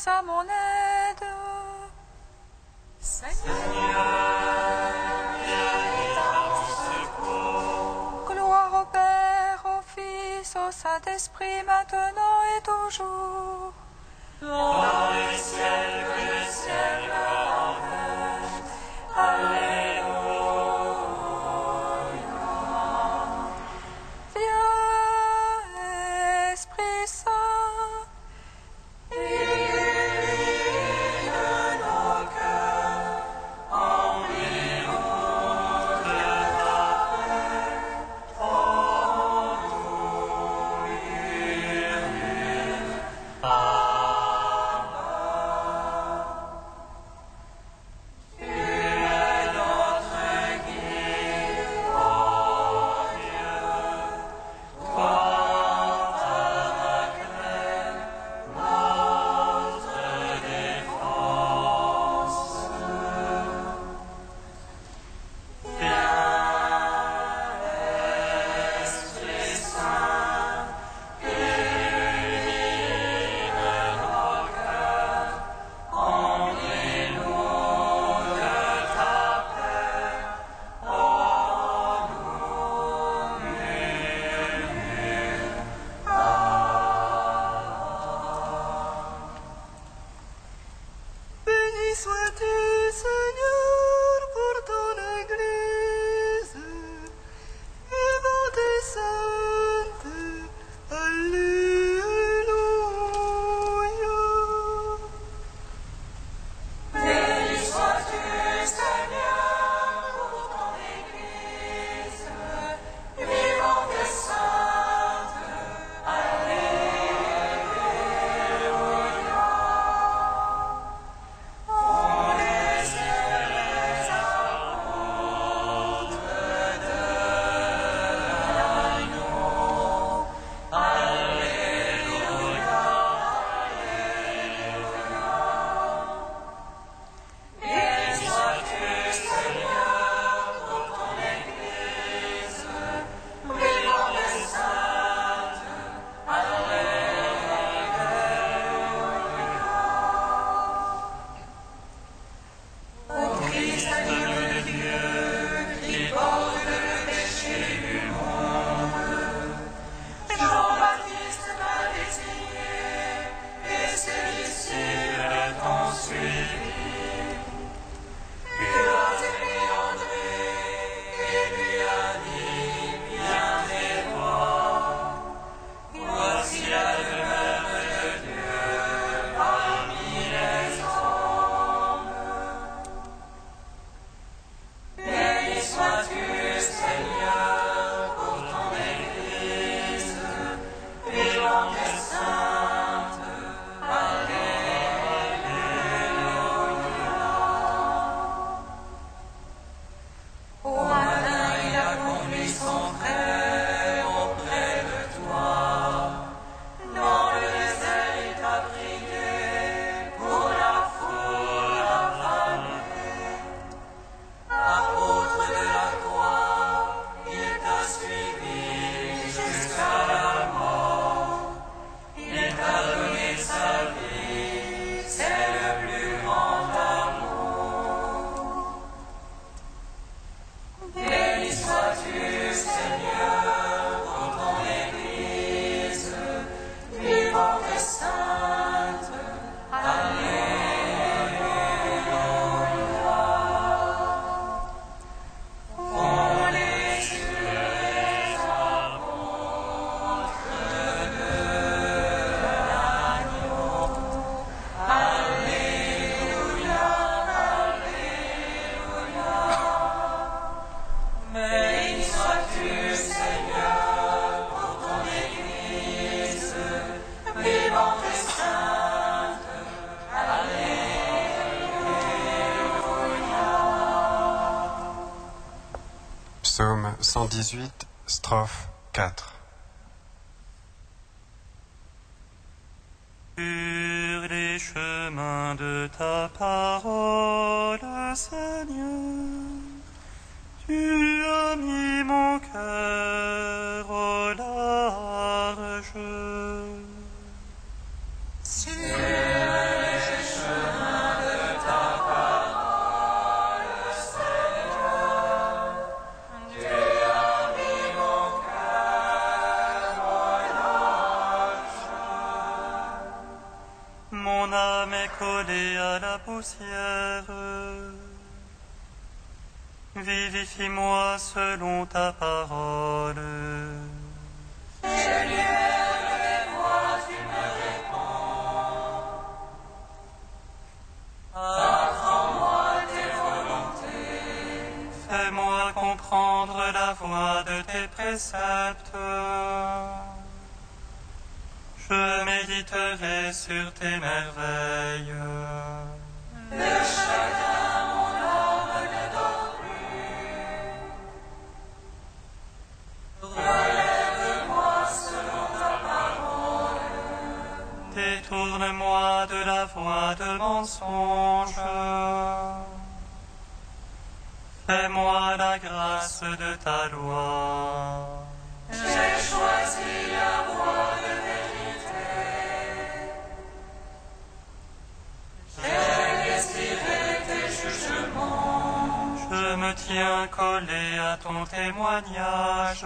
à mon aide. Seigneur, viens à mon secours. Gloire au Père, au Fils, au Saint-Esprit, maintenant et toujours. Dans le ciel, que le ciel l'enveille. Alléluia. Viens, Esprit Saint, Illumine nos cœurs, emlis-nous de ta paix. En nous murmure. Tu es notre guide, ô Dieu, toi Paraclet, notre défense. Viens, Esprit Saint, illumine nos cœurs, emlis-nous de ta paix. En nous murmure. Béni sois-tu, Seigneur, pour ton Église, vivante et sainte. Alléluia. Béni sois-tu, Seigneur, pour ton Église, vivante et sainte. Alléluia. On les cieux les apôtres de l'agneau. Alléluia. Béni sois-tu, Seigneur, pour ton Église, vivante et sainte. Alléluia. Ô Christ, agneau de Dieu, qui porte le péché du monde, Jean-Baptiste t'a désigné, et ses disciples t'ont suivi. Tu as aimé André, et lui as dit, viens et vois. Voici la demeure de Dieu parmi les hommes. Béni sois-tu, Seigneur, pour ton Église, vivante et sainte. Alléluia. Au matin, il a conduit son frère auprès de toi. Dans le désert, il t'a prié pour la foule affamée. Apôtre de la croix, il t'a suivi jusqu'à la mort. Il t'a donné sa vie, c'est le plus grand amour. Béni sois-tu, Seigneur, pour ton Église, vivante et sainte. Alléluia. On les cieux les apôtres de l'agneau. Alléluia, alléluia. Béni sois-tu, Seigneur, pour ton Église, vivante et sainte. Alléluia. Psaume 118, strophe 4. Sur les chemins de ta parole, Seigneur, tu as mis mon cœur au large. Sur les poussière. Vivifie-moi selon ta parole. Fais-moi comprendre la voie de tes préceptes. Je méditerai sur tes merveilles. Détourne-moi de la voie de mensonge. Fais-moi la grâce de ta loi. J'ai choisi la voie de vérité. J'ai désiré tes jugements. Je me tiens collé à ton témoignage.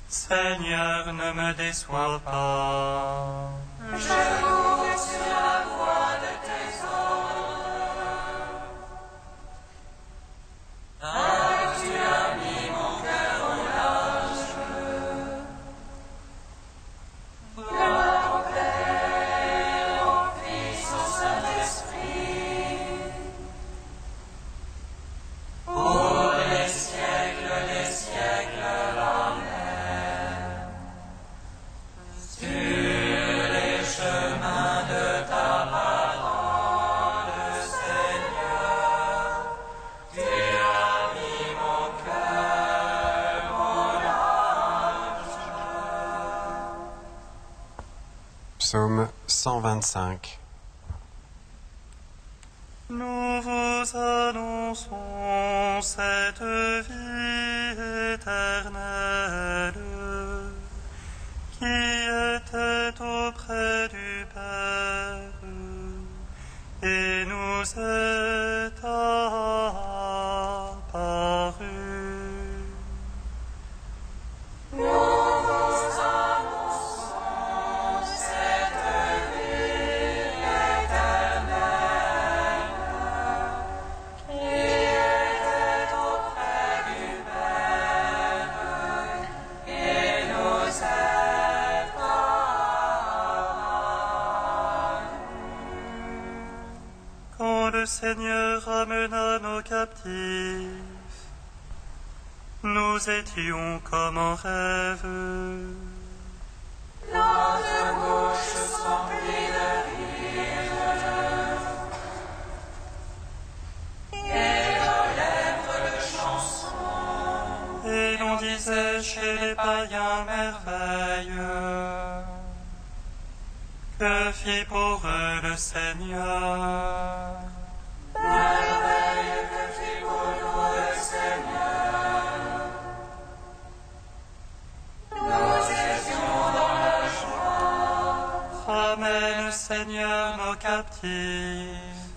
Seigneur, ne me déçois pas. Je cours sur la voie de tes ordres. Ah, tu as mis mon cœur au large. Gloire au Père, au Fils, au Saint-Esprit. Pour les siècles des siècles, Amen. Sur les chemins de ta parole, Seigneur, tu as mis mon cœur au large. Psaume 125. Nous vous annonçons cette vie éternelle qui était auprès du Père et nous est apparue. Quand le Seigneur amena nos captifs, nous étions comme en rêve. Notre bouche s'emplit de rire et nos lèvres de chansons. Et l'on disait chez les païens merveilles. Que fit pour eux le Seigneur? Merveille que fit pour nous le Seigneur. Nous étions dans la joie. Ramène, Seigneur, nos captifs,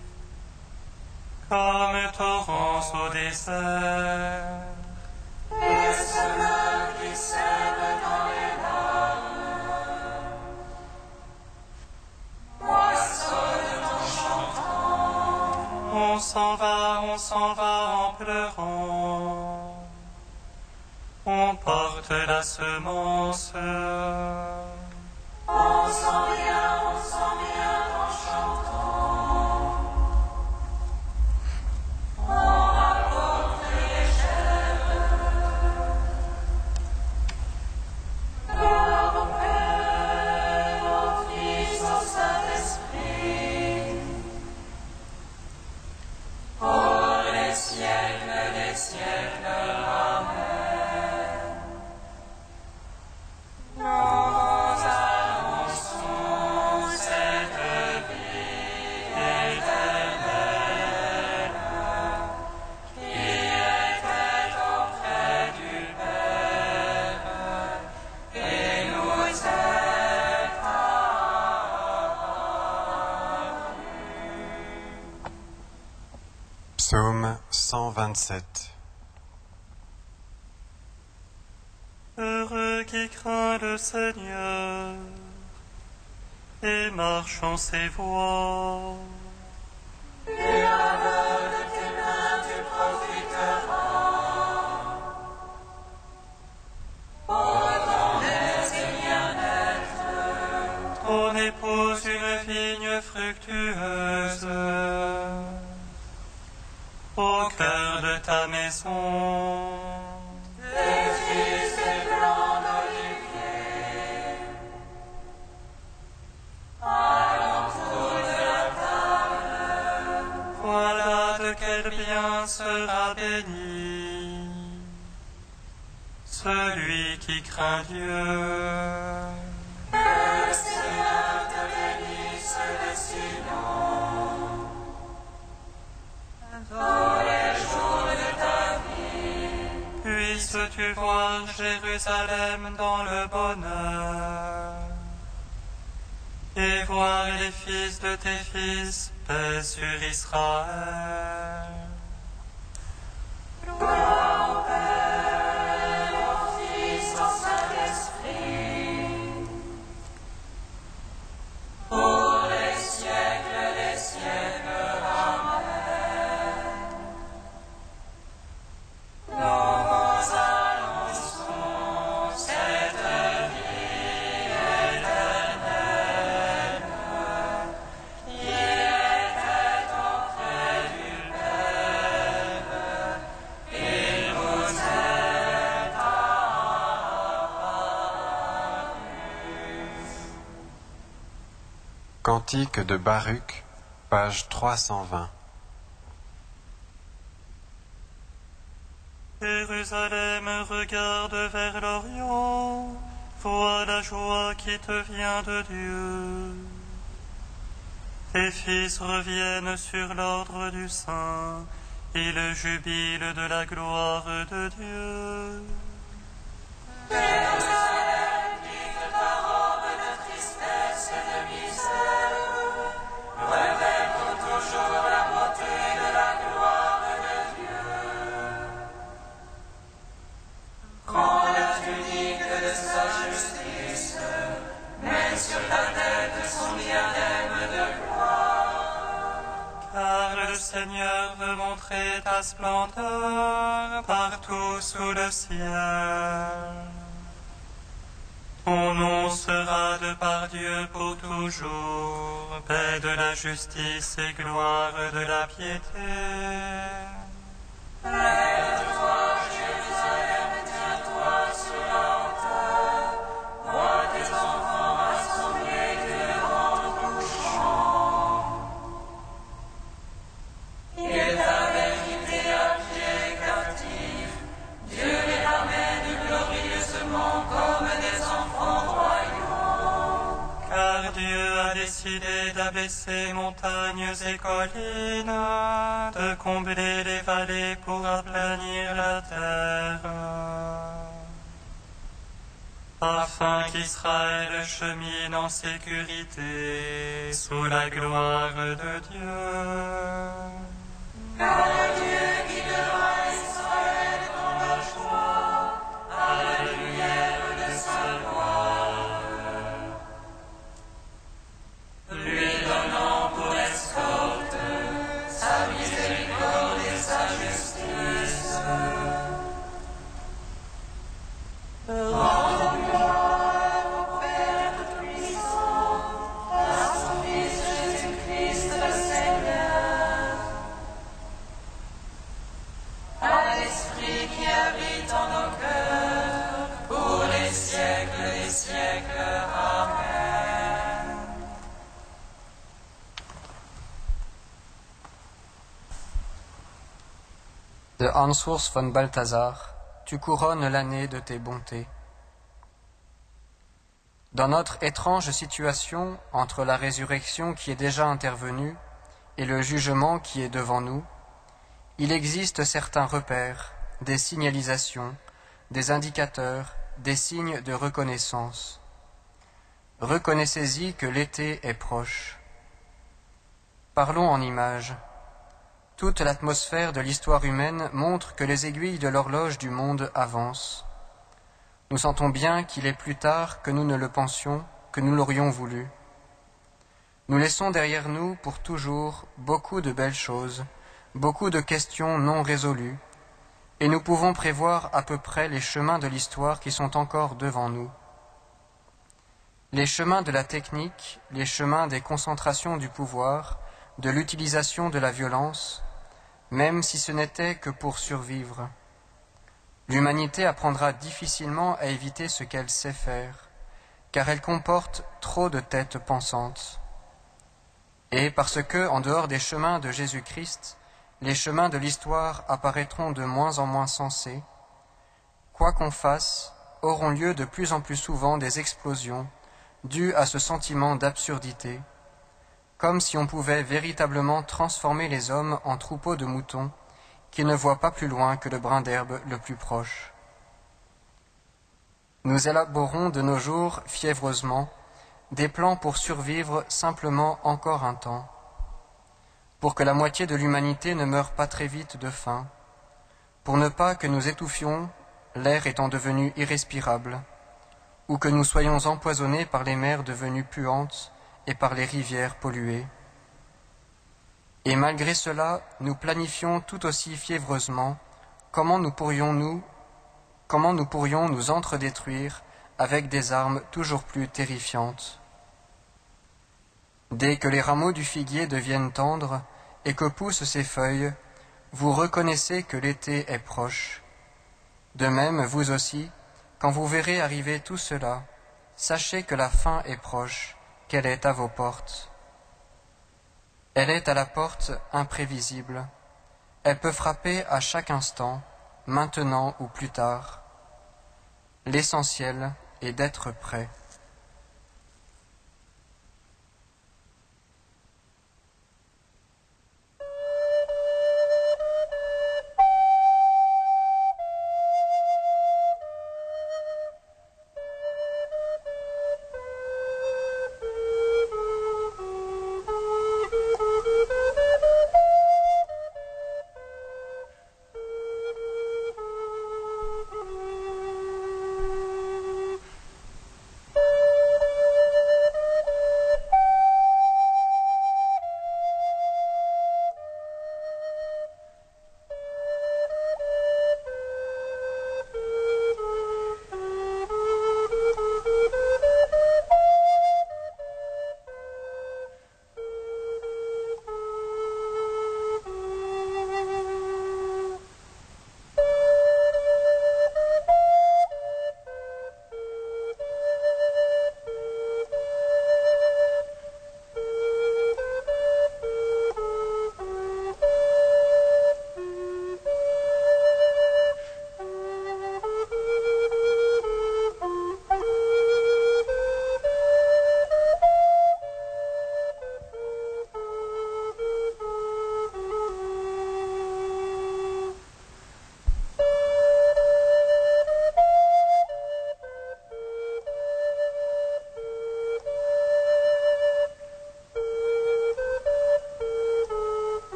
comme torrents au désert. Les semeurs qui sèment dans les larmes moissonnent en chantant. On s'en va en pleurant. On porte la semence. On s'en vient en chantant. On rapporte les germes. Gloire au Père, au Fils, au Saint-Esprit. Pour les siècles des siècles, Amen. Nous annonçons cette vie éternelle qui était auprès du Père et nous est apparue. Psaume 127. Heureux qui craint le Seigneur, et marche en ses voies. Et alors de tes mains tu profiteras. Pour ton aise et bien-être. Ton épouse une vigne fructueuse. Au cœur de ta maison. Les fils des blancs d'olivier. Alentour de la table. Voilà de quel bien sera béni celui qui craint Dieu. Que le Seigneur te bénisse de Sion. Dans les jours de ta vie. Puisses-tu voir Jérusalem dans le bonheur et voir les fils de tes fils paix sur Israël. Gloire au Père, au Fils, au Saint-Esprit, pour les siècles des siècles. Amen. Nous annonçons cette vie éternelle qui était auprès du Père et nous est apparue. Cantique de Baruch, page 320. Jérusalem, regarde vers l'Orient, vois la joie qui te vient de Dieu. Tes fils reviennent sur l'ordre du Saint, ils jubilent de la gloire de Dieu. Jérusalem, quitte ta robe de tristesse et de misère, révèle pour toujours la beauté de la gloire de Dieu. Prends la tunique de sa justice, mets sur la tête son diadème de gloire. Car le Seigneur veut montrer ta splendeur partout sous le ciel. Ton nom sera de par Dieu pour toujours, paix de la justice et gloire de la piété. Lève-toi, Jérusalem, tiens-toi sur la hauteur, vois tes enfants rassemblés durant ton chant. Il t'avait quitté à pied captif, Dieu les ramène glorieusement comme des enfants royaux. Car Dieu a décidé d'abaisser montagnes et collines, de combler les vallées pour aplanir la terre, afin qu'Israël chemine en sécurité sous la gloire de Dieu. Car Dieu guidera Israël dans la joie, à la lumière de sa gloire. Lui donnant pour escorte sa miséricorde et sa justice. Rends gloire au Père Tout-Puissant, à son Fils Jésus-Christ le Seigneur, à l'Esprit qui habite en nos cœurs, pour les siècles des siècles. Amen. De Hans Urs von Balthasar, tu couronnes l'année de tes bontés. Dans notre étrange situation entre la résurrection qui est déjà intervenue et le jugement qui est devant nous, il existe certains repères, des signalisations, des indicateurs, des signes de reconnaissance. Reconnaissez-y que l'été est proche. Parlons en images. Toute l'atmosphère de l'histoire humaine montre que les aiguilles de l'horloge du monde avancent. Nous sentons bien qu'il est plus tard que nous ne le pensions, que nous l'aurions voulu. Nous laissons derrière nous pour toujours beaucoup de belles choses, beaucoup de questions non résolues, et nous pouvons prévoir à peu près les chemins de l'histoire qui sont encore devant nous. Les chemins de la technique, les chemins des concentrations du pouvoir, de l'utilisation de la violence, même si ce n'était que pour survivre. L'humanité apprendra difficilement à éviter ce qu'elle sait faire, car elle comporte trop de têtes pensantes. Et parce que, en dehors des chemins de Jésus-Christ, les chemins de l'histoire apparaîtront de moins en moins sensés, quoi qu'on fasse, auront lieu de plus en plus souvent des explosions dues à ce sentiment d'absurdité, comme si on pouvait véritablement transformer les hommes en troupeaux de moutons qui ne voient pas plus loin que le brin d'herbe le plus proche. Nous élaborons de nos jours fiévreusement des plans pour survivre simplement encore un temps, pour que la moitié de l'humanité ne meure pas très vite de faim, pour ne pas que nous étouffions, l'air étant devenu irrespirable, ou que nous soyons empoisonnés par les mers devenues puantes et par les rivières polluées. Et malgré cela, nous planifions tout aussi fiévreusement comment nous pourrions nous entredétruire avec des armes toujours plus terrifiantes. Dès que les rameaux du figuier deviennent tendres et que poussent ses feuilles, vous reconnaissez que l'été est proche. De même, vous aussi, quand vous verrez arriver tout cela, sachez que la fin est proche, qu'elle est à vos portes. Elle est à la porte imprévisible. Elle peut frapper à chaque instant, maintenant ou plus tard. L'essentiel est d'être prêt.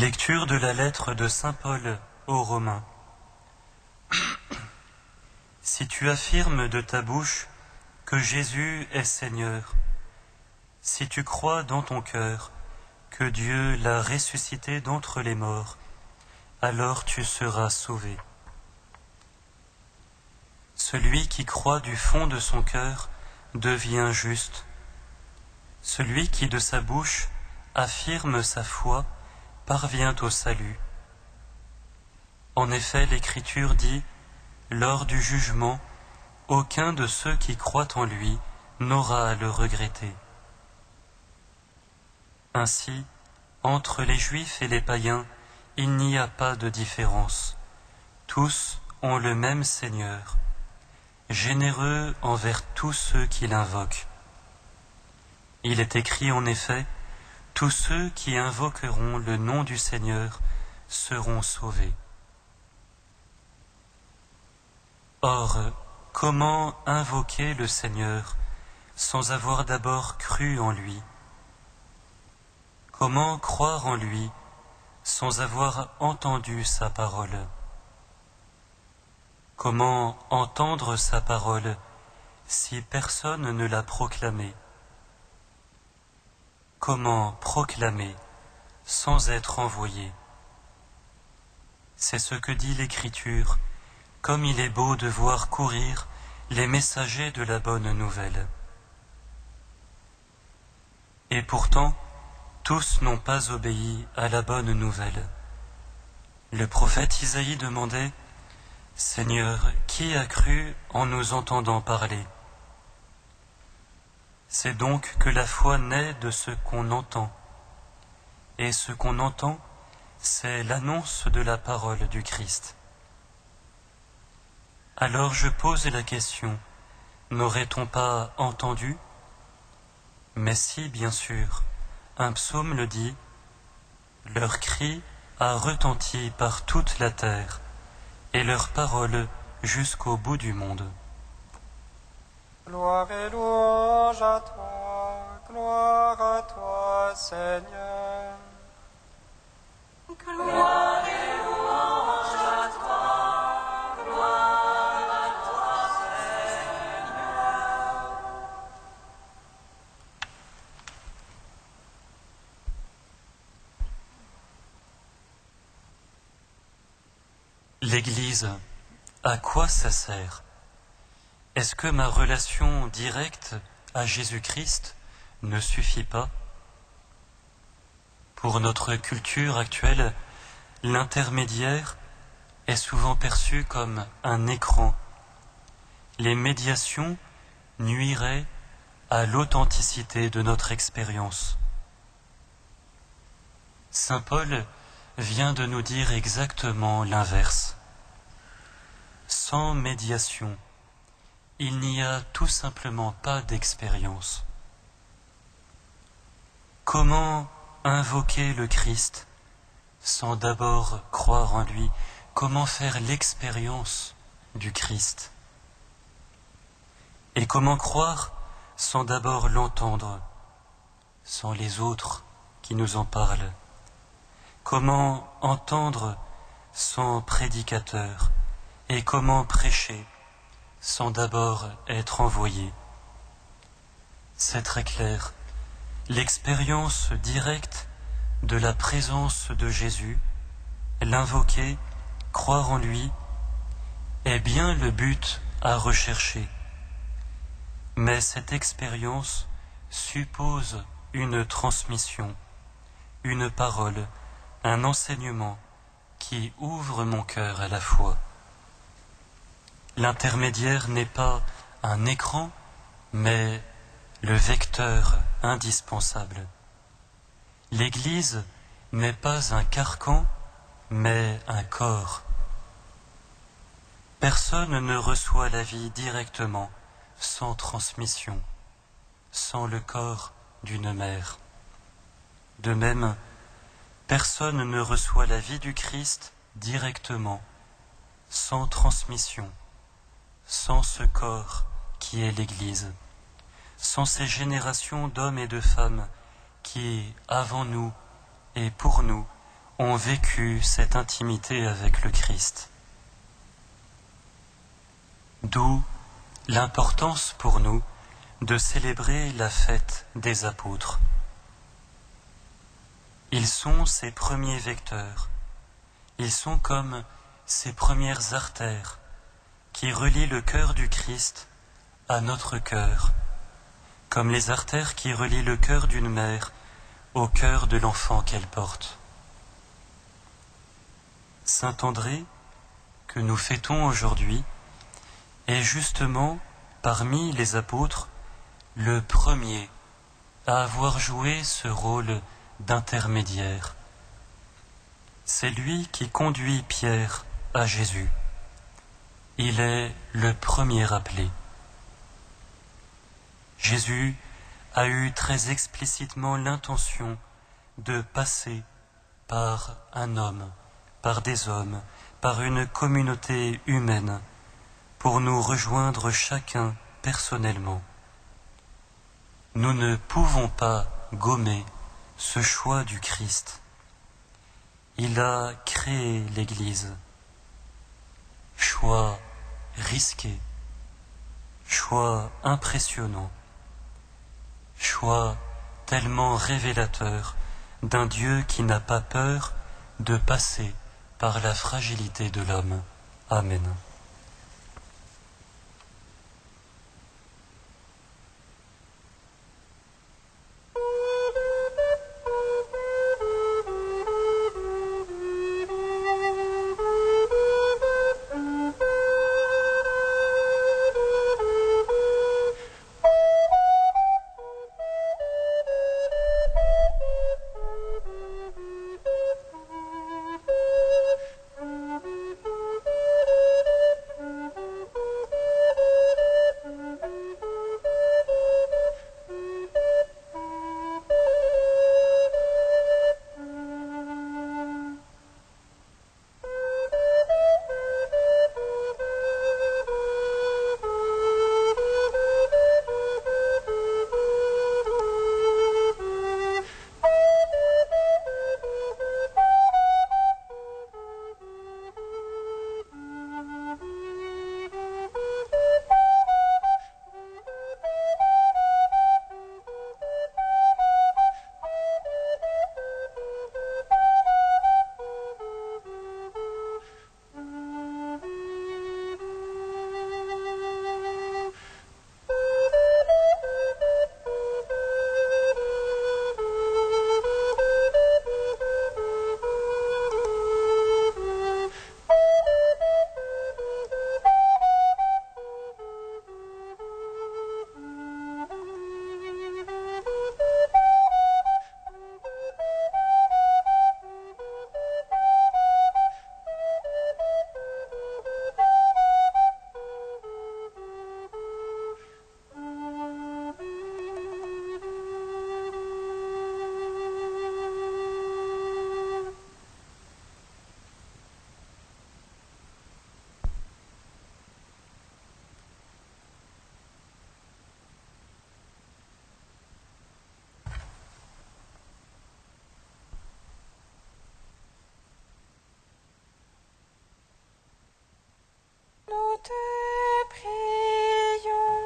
Lecture de la lettre de saint Paul aux Romains. Si tu affirmes de ta bouche que Jésus est Seigneur, si tu crois dans ton cœur que Dieu l'a ressuscité d'entre les morts, alors tu seras sauvé. Celui qui croit du fond de son cœur devient juste. Celui qui de sa bouche affirme sa foi parvient au salut. En effet, l'Écriture dit, lors du jugement, aucun de ceux qui croient en lui n'aura à le regretter. Ainsi, entre les Juifs et les païens, il n'y a pas de différence. Tous ont le même Seigneur, généreux envers tous ceux qui l'invoquent. Il est écrit en effet, tous ceux qui invoqueront le nom du Seigneur seront sauvés. Or, comment invoquer le Seigneur sans avoir d'abord cru en lui? Comment croire en lui sans avoir entendu sa parole? Comment entendre sa parole si personne ne l'a proclamée? Comment proclamer sans être envoyé? C'est ce que dit l'Écriture, comme il est beau de voir courir les messagers de la bonne nouvelle. Et pourtant, tous n'ont pas obéi à la bonne nouvelle. Le prophète Isaïe demandait, « Seigneur, qui a cru en nous entendant parler ?» C'est donc que la foi naît de ce qu'on entend. Et ce qu'on entend, c'est l'annonce de la parole du Christ. Alors je pose la question, n'aurait-on pas entendu? Mais si, bien sûr, un psaume le dit, leur cri a retenti par toute la terre, et leur parole jusqu'au bout du monde. Gloire et louange à toi, Seigneur. Gloire et louange à toi, gloire à toi, Seigneur. L'Église, à quoi ça sert? Est-ce que ma relation directe à Jésus-Christ ne suffit pas? Pour notre culture actuelle, l'intermédiaire est souvent perçu comme un écran. Les médiations nuiraient à l'authenticité de notre expérience. Saint Paul vient de nous dire exactement l'inverse. Sans médiation, il n'y a tout simplement pas d'expérience. Comment invoquer le Christ sans d'abord croire en lui? Comment faire l'expérience du Christ? Et comment croire sans d'abord l'entendre, sans les autres qui nous en parlent? Comment entendre sans prédicateur? Et comment prêcher sans d'abord être envoyé? C'est très clair. L'expérience directe de la présence de Jésus, l'invoquer, croire en lui, est bien le but à rechercher. Mais cette expérience suppose une transmission, une parole, un enseignement qui ouvre mon cœur à la foi. L'intermédiaire n'est pas un écran, mais le vecteur indispensable. L'Église n'est pas un carcan, mais un corps. Personne ne reçoit la vie directement, sans transmission, sans le corps d'une mère. De même, personne ne reçoit la vie du Christ directement, sans transmission, sans ce corps qui est l'Église, sans ces générations d'hommes et de femmes qui, avant nous et pour nous, ont vécu cette intimité avec le Christ. D'où l'importance pour nous de célébrer la fête des apôtres. Ils sont ces premiers vecteurs, ils sont comme ces premières artères qui relient le cœur du Christ à notre cœur, comme les artères qui relient le cœur d'une mère au cœur de l'enfant qu'elle porte. Saint André, que nous fêtons aujourd'hui, est justement, parmi les apôtres, le premier à avoir joué ce rôle d'intermédiaire. C'est lui qui conduit Pierre à Jésus. Il est le premier appelé. Jésus a eu très explicitement l'intention de passer par un homme, par des hommes, par une communauté humaine, pour nous rejoindre chacun personnellement. Nous ne pouvons pas gommer ce choix du Christ. Il a créé l'Église. Choix risqué, choix impressionnant, choix tellement révélateur d'un Dieu qui n'a pas peur de passer par la fragilité de l'homme. Amen. Nous te prions.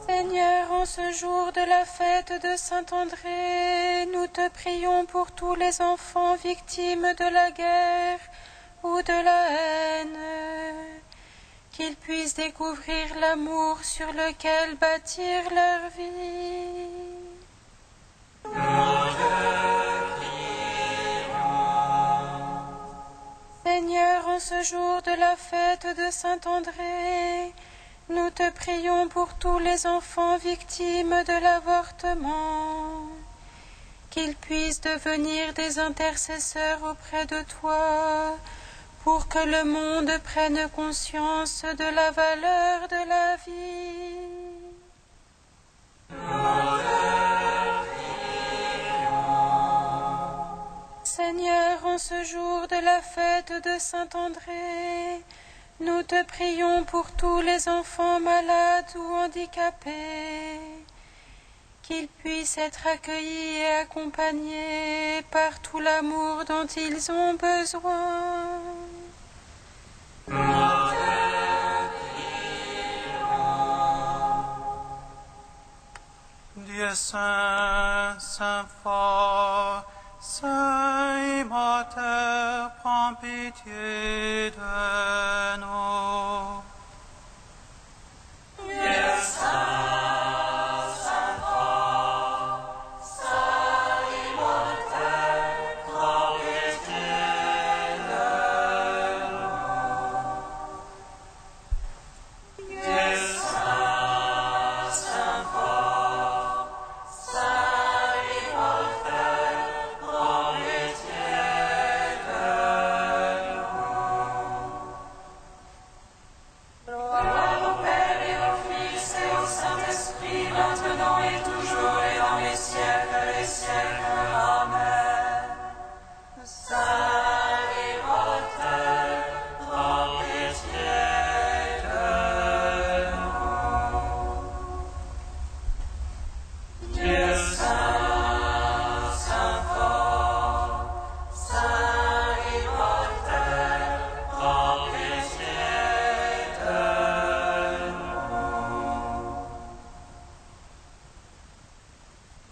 Seigneur, en ce jour de la fête de Saint-André, nous te prions pour tous les enfants victimes de la guerre ou de la haine, qu'ils puissent découvrir l'amour sur lequel bâtir leur vie. Seigneur, en ce jour de la fête de Saint-André, nous te prions pour tous les enfants victimes de l'avortement, qu'ils puissent devenir des intercesseurs auprès de toi, pour que le monde prenne conscience de la valeur de la vie. Seigneur, en ce jour de la fête de Saint-André, nous te prions pour tous les enfants malades ou handicapés, qu'ils puissent être accueillis et accompagnés par tout l'amour dont ils ont besoin. Dieu saint, saint fort, saint immateur, prends pitié de nous.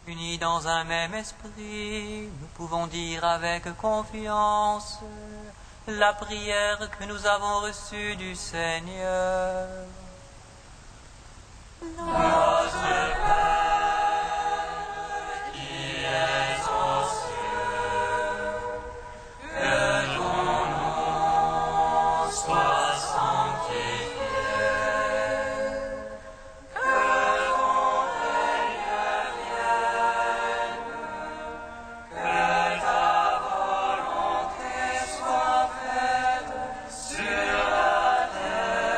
Unis dans un même esprit, nous pouvons dire avec confiance la prière que nous avons reçue du Seigneur. Notre Père, qui es aux cieux, que ton nom soit sanctifié, que ton règne vienne, que ta volonté soit faite sur la terre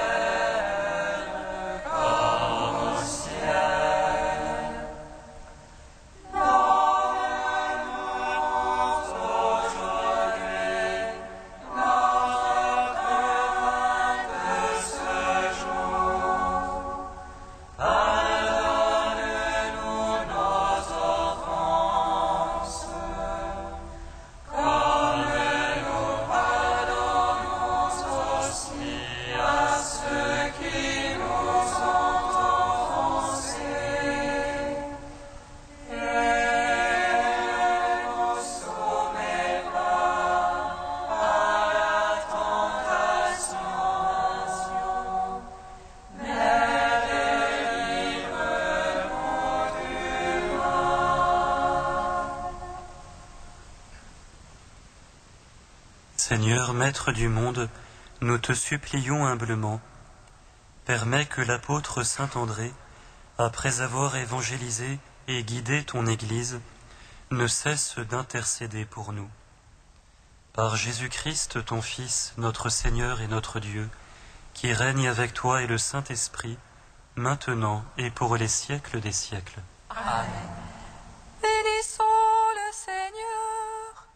comme au ciel. Donne-nous aujourd'hui notre pain de ce jour. Pardonne-nous nos offenses, comme nous pardonnons aussi à ceux qui nous ont offensés. Et ne nous soumets pas à la tentation, mais délivre-nous du mal. Seigneur, Maître du monde, nous te supplions humblement, permets que l'apôtre saint André, après avoir évangélisé et guidé ton Église, ne cesse d'intercéder pour nous. Par Jésus-Christ, ton Fils, notre Seigneur et notre Dieu, qui règne avec toi et le Saint-Esprit, maintenant et pour les siècles des siècles. Amen. Bénissons le Seigneur.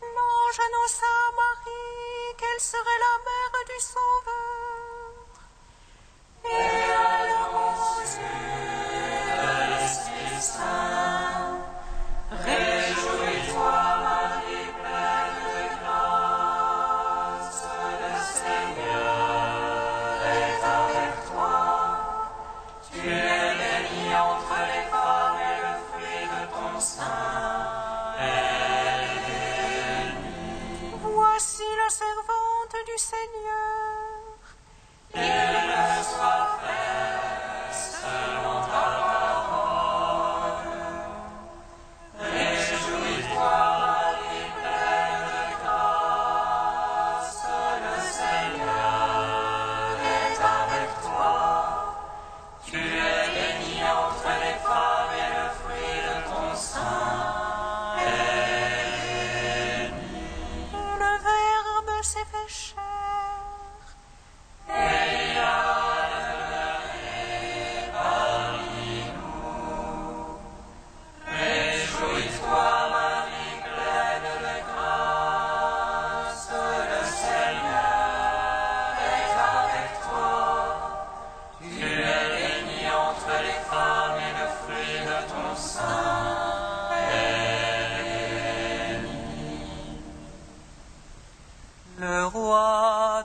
L'ange annonça à Marie qu'elle serait la mère du Sauveur. Et elle reçut de l'Esprit Saint. Réjouis-toi, Marie, pleine de grâce, le Seigneur est avec toi. Tu es bénie entre les femmes et le fruit de ton sein est béni. Voici la servante du Seigneur. Il me soit fait selon ta parole. Réjouis-toi, Marie, pleine de grâce, le Seigneur est avec toi. Tu es bénie entre les femmes et le fruit de ton sein est béni. Le Verbe s'est fait chair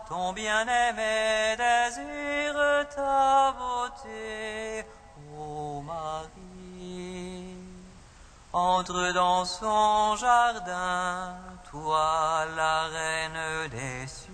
ton bien-aimé désire ta beauté, ô Marie. Entre dans son jardin, toi la reine des cieux.